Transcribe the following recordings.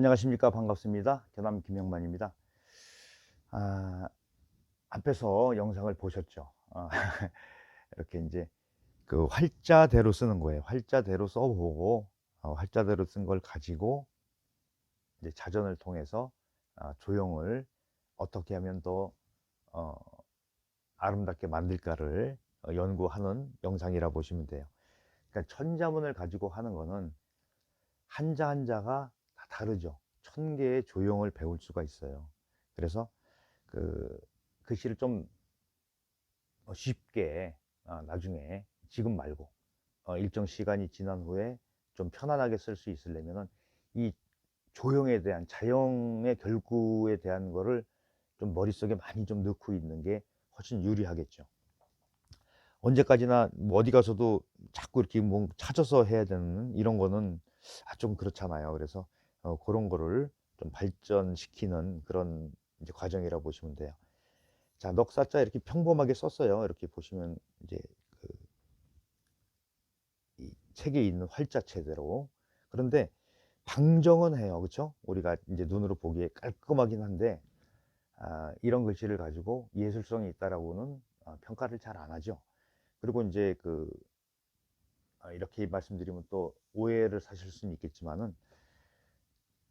안녕하십니까. 반갑습니다. 개남 김영만입니다. 아, 앞에서 영상을 보셨죠? 이렇게 이제 그 활자대로 쓰는 거예요. 활자대로 써보고, 활자대로 쓴 걸 가지고 이제 자전을 통해서 조형을 어떻게 하면 더 어, 아름답게 만들까를 연구하는 영상이라 보시면 돼요. 그러니까 천자문을 가지고 하는 거는 한자 한자가 다 다르죠. 1000개의 조형을 배울 수가 있어요. 그래서 그 글씨를 좀 쉽게, 나중에 지금 말고 일정 시간이 지난 후에 좀 편안하게 쓸 수 있으려면은 이 조형에 대한 자형의 결구에 대한 거를 좀 머릿속에 많이 좀 넣고 있는 게 훨씬 유리하겠죠. 언제까지나 뭐 어디 가서도 자꾸 이렇게 뭐 찾아서 해야 되는 이런 거는 좀 그렇잖아요. 그래서 그런 거를 좀 발전시키는 그런 이제 과정이라 보시면 돼요. 자, 넉사자 이렇게 평범하게 썼어요. 이렇게 보시면 이제 그 이 책에 있는 활자체대로. 그런데 방정은 해요. 그렇죠? 우리가 이제 눈으로 보기에 깔끔하긴 한데 이런 글씨를 가지고 예술성이 있다라고는 평가를 잘 안 하죠. 그리고 이제 이렇게 말씀드리면 또 오해를 사실 수는 있겠지만은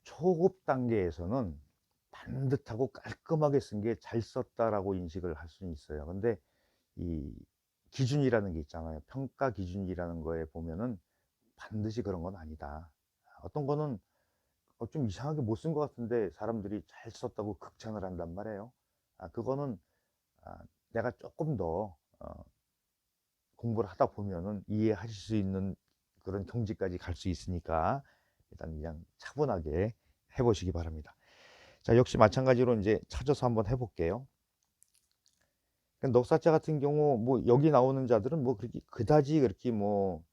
초급 단계에서는 반듯하고 깔끔하게 쓴 게 잘 썼다라고 인식을 할 수는 있어요. 근데 이 기준이라는 게 있잖아요. 평가 기준이라는 거에 보면은 반드시 그런 건 아니다. 어떤 거는 좀 이상하게 못 쓴 것 같은데 사람들이 잘 썼다고 극찬을 한단 말이에요. 그거는 내가 조금 더 공부를 하다 보면은 이해하실 수 있는 그런 경지까지 갈 수 있으니까 일단 그냥 차분하게 해보시기 바랍니다. 자, 역시 마찬가지로 이제 찾아서 한번 해볼게요. 넉사자 같은 경우 뭐 여기 나오는 자들은 뭐 그렇게 그다지 그렇게 뭐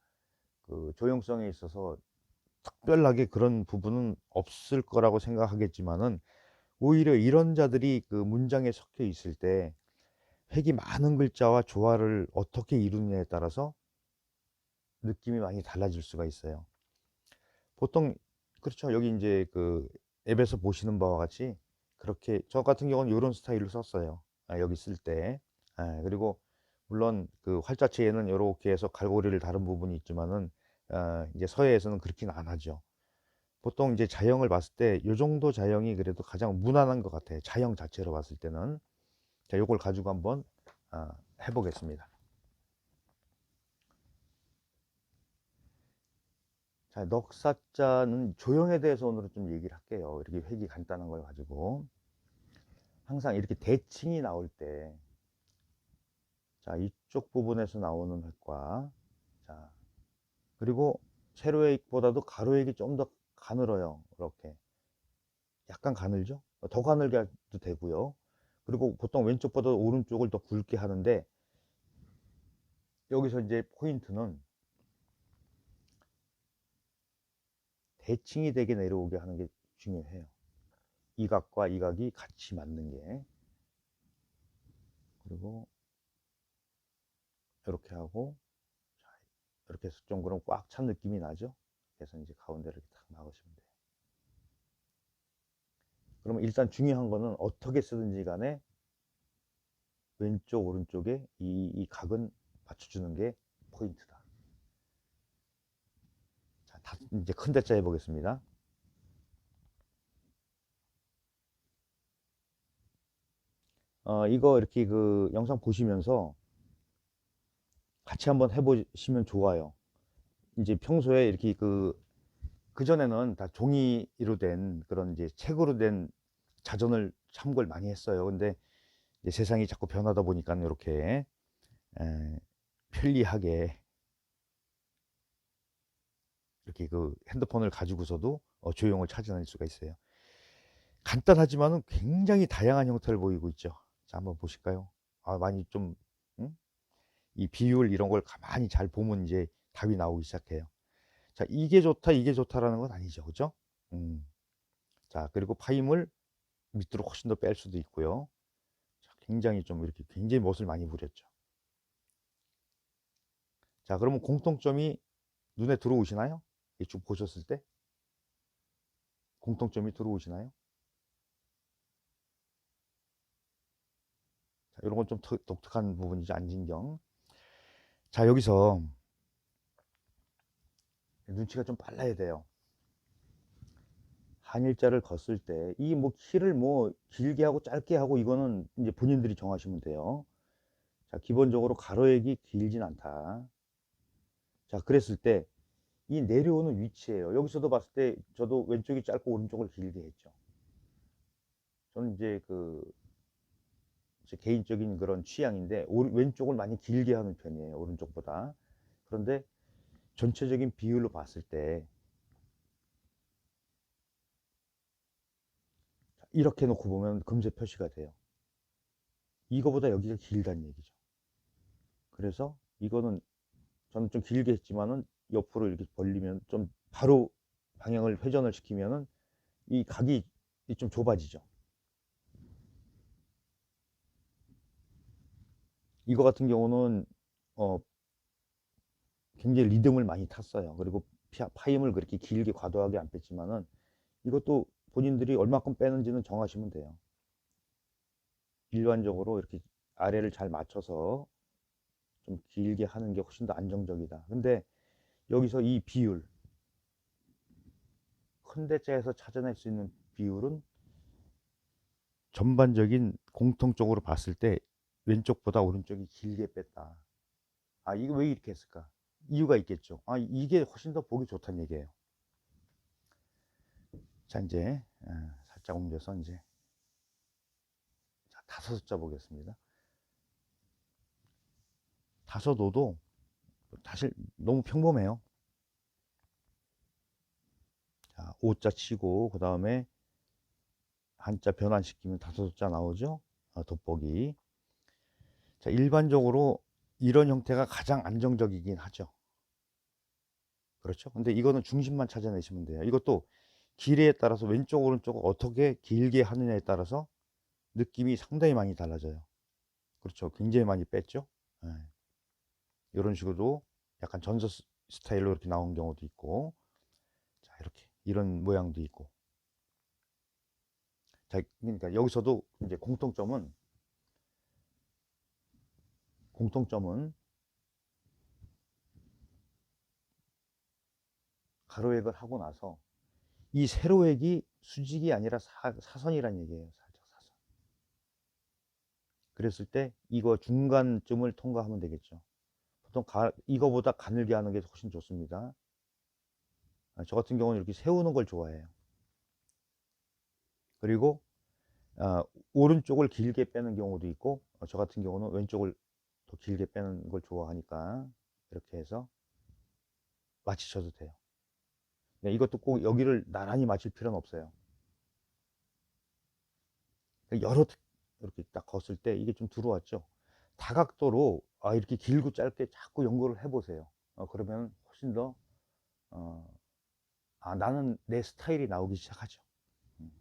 그 조형성에 있어서 특별하게 그런 부분은 없을 거라고 생각하겠지만은 오히려 이런 자들이 그 문장에 섞여 있을 때 획이 많은 글자와 조화를 어떻게 이루느냐에 따라서 느낌이 많이 달라질 수가 있어요. 보통 그렇죠. 여기 이제 그 앱에서 보시는 바와 같이 그렇게 저 같은 경우는 이런 스타일로 썼어요. 여기 쓸 때. 그리고 물론 그 활자체에는 이렇게 해서 갈고리를 다른 부분이 있지만은 이제 서예에서는 그렇게는 안 하죠. 보통 이제 자형을 봤을 때 이 정도 자형이 그래도 가장 무난한 것 같아요. 자형 자체로 봤을 때는. 자, 요걸 가지고 한번 해보겠습니다. 자, 넉사자는 조형에 대해서 오늘은 좀 얘기를 할게요. 이렇게 획이 간단한 걸 가지고. 항상 이렇게 대칭이 나올 때, 자, 이쪽 부분에서 나오는 획과, 자, 그리고 세로획보다도 가로획이 좀 더 가늘어요. 이렇게. 약간 가늘죠? 더 가늘게 해도 되고요. 그리고 보통 왼쪽보다 오른쪽을 더 굵게 하는데, 여기서 이제 포인트는 대칭이 되게 내려오게 하는 게 중요해요. 이 각과 이 각이 같이 맞는 게. 그리고 이렇게 하고, 자, 이렇게 해서 좀 그럼 꽉 찬 느낌이 나죠? 그래서 이제 가운데를 이렇게 딱 막으시면 돼요. 그러면 일단 중요한 거는 어떻게 쓰든지 간에 왼쪽, 오른쪽에 이 각은 맞춰주는 게 포인트다. 자, 이제 큰 대자 해보겠습니다. 이거 이렇게 그 영상 보시면서 같이 한번 해보시면 좋아요. 이제 평소에 이렇게 그전에는 다 종이로 된 그런 이제 책으로 된 자전을 참고를 많이 했어요. 근데 이제 세상이 자꾸 변하다 보니까 이렇게 편리하게 이렇게 그 핸드폰을 가지고서도 조형을 찾아낼 수가 있어요. 간단하지만은 굉장히 다양한 형태를 보이고 있죠. 자, 한번 보실까요? 많이 좀, 응? 이 비율 이런 걸 가만히 잘 보면 이제 답이 나오기 시작해요. 자, 이게 좋다, 이게 좋다라는 건 아니죠. 그죠? 음. 자, 그리고 파임을 밑으로 훨씬 더 뺄 수도 있고요. 자, 굉장히 좀 이렇게 굉장히 멋을 많이 부렸죠. 자, 그러면 공통점이 눈에 들어오시나요? 쭉 보셨을 때? 공통점이 들어오시나요? 자, 이런 건 좀 독특한 부분이죠. 안진경. 자, 여기서 눈치가 좀 빨라야 돼요. 한일자를 걷을 때 이 뭐 키를 뭐 길게 하고 짧게 하고 이거는 이제 본인들이 정하시면 돼요. 자, 기본적으로 가로액이 길진 않다. 자, 그랬을 때 이 내려오는 위치예요. 여기서도 봤을 때 저도 왼쪽이 짧고 오른쪽을 길게 했죠. 저는 이제 제 개인적인 그런 취향인데 왼쪽을 많이 길게 하는 편이에요. 오른쪽보다. 그런데 전체적인 비율로 봤을 때 이렇게 놓고 보면 금세 표시가 돼요. 이거보다 여기가 길다는 얘기죠. 그래서 이거는 저는 좀 길게 했지만은 옆으로 이렇게 벌리면 좀 바로 방향을 회전을 시키면은 이 각이 좀 좁아지죠. 이거 같은 경우는 어, 굉장히 리듬을 많이 탔어요. 그리고 파임을 그렇게 길게 과도하게 안 뺐지만은 이것도 본인들이 얼마큼 빼는지는 정하시면 돼요. 일반적으로 이렇게 아래를 잘 맞춰서 좀 길게 하는 게 훨씬 더 안정적이다. 근데 여기서 이 비율, 큰 대자에서 찾아낼 수 있는 비율은 전반적인 공통적으로 봤을 때 왼쪽보다 오른쪽이 길게 뺐다. 아, 이거 왜 이렇게 했을까? 이유가 있겠죠. 아, 이게 훨씬 더 보기 좋다는 얘기예요. 자, 이제 살짝 옮겨서 이제 자, 다섯 숫자 보겠습니다. 다섯오도 사실 너무 평범해요. 자, 오자 치고 그 다음에 한자 변환시키면 다섯 숫자 나오죠. 돋보기. 자, 일반적으로 이런 형태가 가장 안정적이긴 하죠. 그렇죠. 근데 이거는 중심만 찾아내시면 돼요. 이것도 길이에 따라서 왼쪽 오른쪽을 어떻게 길게 하느냐에 따라서 느낌이 상당히 많이 달라져요. 그렇죠. 굉장히 많이 뺐죠. 네. 이런 식으로 약간 전서 스타일로 이렇게 나온 경우도 있고, 자, 이렇게 이런 모양도 있고. 자, 그러니까 여기서도 이제 공통점은 가로액을 하고 나서 이 세로액이 수직이 아니라 사선이란 얘기예요. 살짝 사선. 그랬을 때 이거 중간쯤을 통과하면 되겠죠. 보통 이거보다 가늘게 하는 게 훨씬 좋습니다. 저 같은 경우는 이렇게 세우는 걸 좋아해요. 그리고 아, 오른쪽을 길게 빼는 경우도 있고 저 같은 경우는 왼쪽을 더 길게 빼는 걸 좋아하니까 이렇게 해서 맞추셔도 돼요. 네, 이것도 꼭 여기를 나란히 맞출 필요는 없어요. 여러 이렇게 딱 걷을 때 이게 좀 들어왔죠. 다각도로 이렇게 길고 짧게 자꾸 연구를 해보세요. 그러면 훨씬 더 어, 나는 내 스타일이 나오기 시작하죠. 음,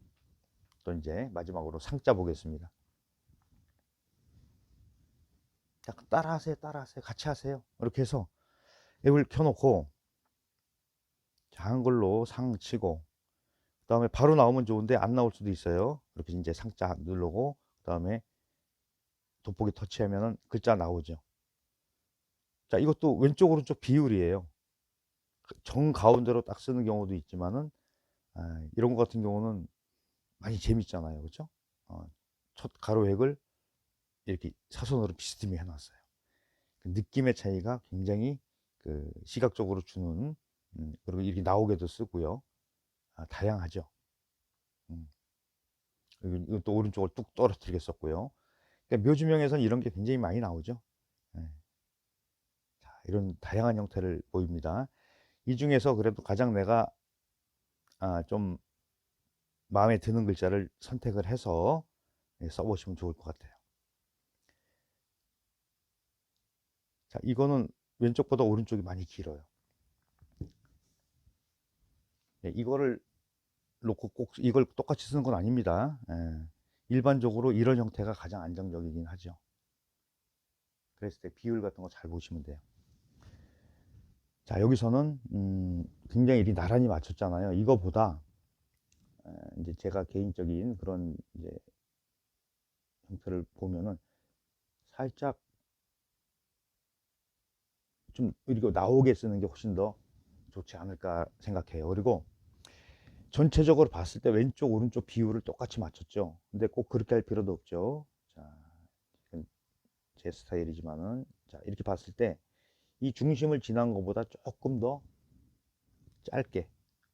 또 이제 마지막으로 상자 보겠습니다. 약간 따라하세요, 따라하세요, 같이 하세요. 이렇게 해서 앱을 켜놓고 작은 걸로 상 치고 그 다음에 바로 나오면 좋은데 안 나올 수도 있어요. 이렇게 이제 상자 누르고 그 다음에 돋보기 터치하면은 글자 나오죠. 자, 이것도 왼쪽 오른쪽 비율이에요. 정 가운데로 딱 쓰는 경우도 있지만은 이런 거 같은 경우는 많이 재밌잖아요, 그렇죠? 첫 가로획을 이렇게 사선으로 비스듬히 해놨어요. 그 느낌의 차이가 굉장히 그 시각적으로 주는 그리고 이렇게 나오게도 쓰고요. 다양하죠. 음, 그리고 이건 또 오른쪽을 뚝 떨어뜨리게 썼고요. 그러니까 묘지명에서는 이런 게 굉장히 많이 나오죠. 예. 자, 이런 다양한 형태를 보입니다. 이 중에서 그래도 가장 내가 좀 마음에 드는 글자를 선택을 해서 써보시면 좋을 것 같아요. 자, 이거는 왼쪽보다 오른쪽이 많이 길어요. 이거를 놓고 꼭 이걸 똑같이 쓰는 건 아닙니다. 일반적으로 이런 형태가 가장 안정적이긴 하죠. 그랬을 때 비율 같은 거 잘 보시면 돼요. 자, 여기서는 굉장히 일이 나란히 맞췄잖아요. 이거보다 이제 제가 개인적인 그런 이제 형태를 보면은 살짝 좀 이렇게 나오게 쓰는 게 훨씬 더 좋지 않을까 생각해요. 그리고 전체적으로 봤을 때 왼쪽 오른쪽 비율을 똑같이 맞췄죠. 근데 꼭 그렇게 할 필요도 없죠. 자, 이건 제 스타일이지만은, 자, 이렇게 봤을 때 이 중심을 지난 것보다 조금 더 짧게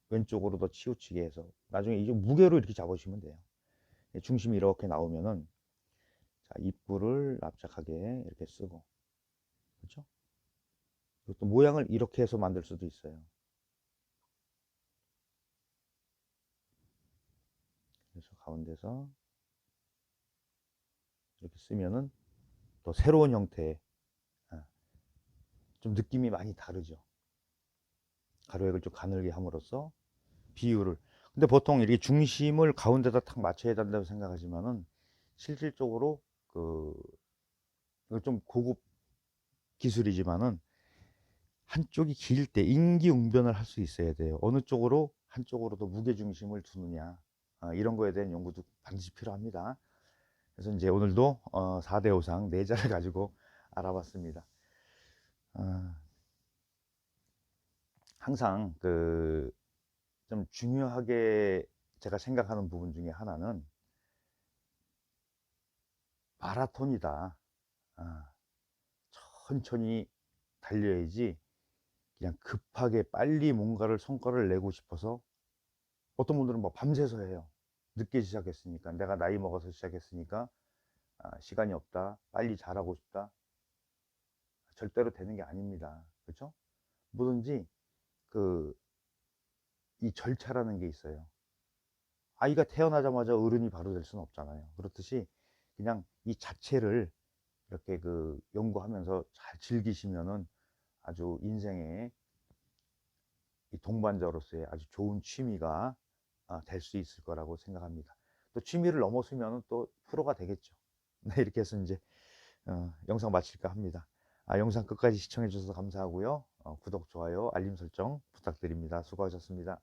왼쪽으로 더 치우치게 해서 나중에 이제 무게로 이렇게 잡으시면 돼요. 중심이 이렇게 나오면은, 자, 입구를 납작하게 이렇게 쓰고, 그렇죠? 그리고 또 모양을 이렇게 해서 만들 수도 있어요. 그래서 가운데서 이렇게 쓰면은 또 새로운 형태의, 아, 좀 느낌이 많이 다르죠. 가로액을 좀 가늘게 함으로써 비율을. 근데 보통 이렇게 중심을 가운데다 탁 맞춰야 된다고 생각하지만은 실질적으로 그 이거 좀 고급 기술이지만은 한쪽이 길 때 임기응변을 할 수 있어야 돼요. 어느 쪽으로 한쪽으로도 무게 중심을 두느냐, 이런 거에 대한 연구도 반드시 필요합니다. 그래서 이제 오늘도 4대 호상 4자를 가지고 알아봤습니다. 어, 항상 그 좀 중요하게 제가 생각하는 부분 중에 하나는 마라톤이다. 아, 천천히 달려야지 그냥 급하게 빨리 뭔가를 성과를 내고 싶어서 어떤 분들은 뭐 밤새서 해요. 늦게 시작했으니까, 내가 나이 먹어서 시작했으니까 시간이 없다, 빨리 잘하고 싶다. 절대로 되는 게 아닙니다. 그렇죠? 뭐든지 그 이 절차라는 게 있어요. 아이가 태어나자마자 어른이 바로 될 수는 없잖아요. 그렇듯이 그냥 이 자체를 이렇게 그 연구하면서 잘 즐기시면은 아주 인생의 이 동반자로서의 아주 좋은 취미가 될 수 있을 거라고 생각합니다. 또 취미를 넘어서면 또 프로가 되겠죠. 네, 이렇게 해서 이제 영상 마칠까 합니다. 영상 끝까지 시청해 주셔서 감사하고요. 구독, 좋아요, 알림 설정 부탁드립니다. 수고하셨습니다.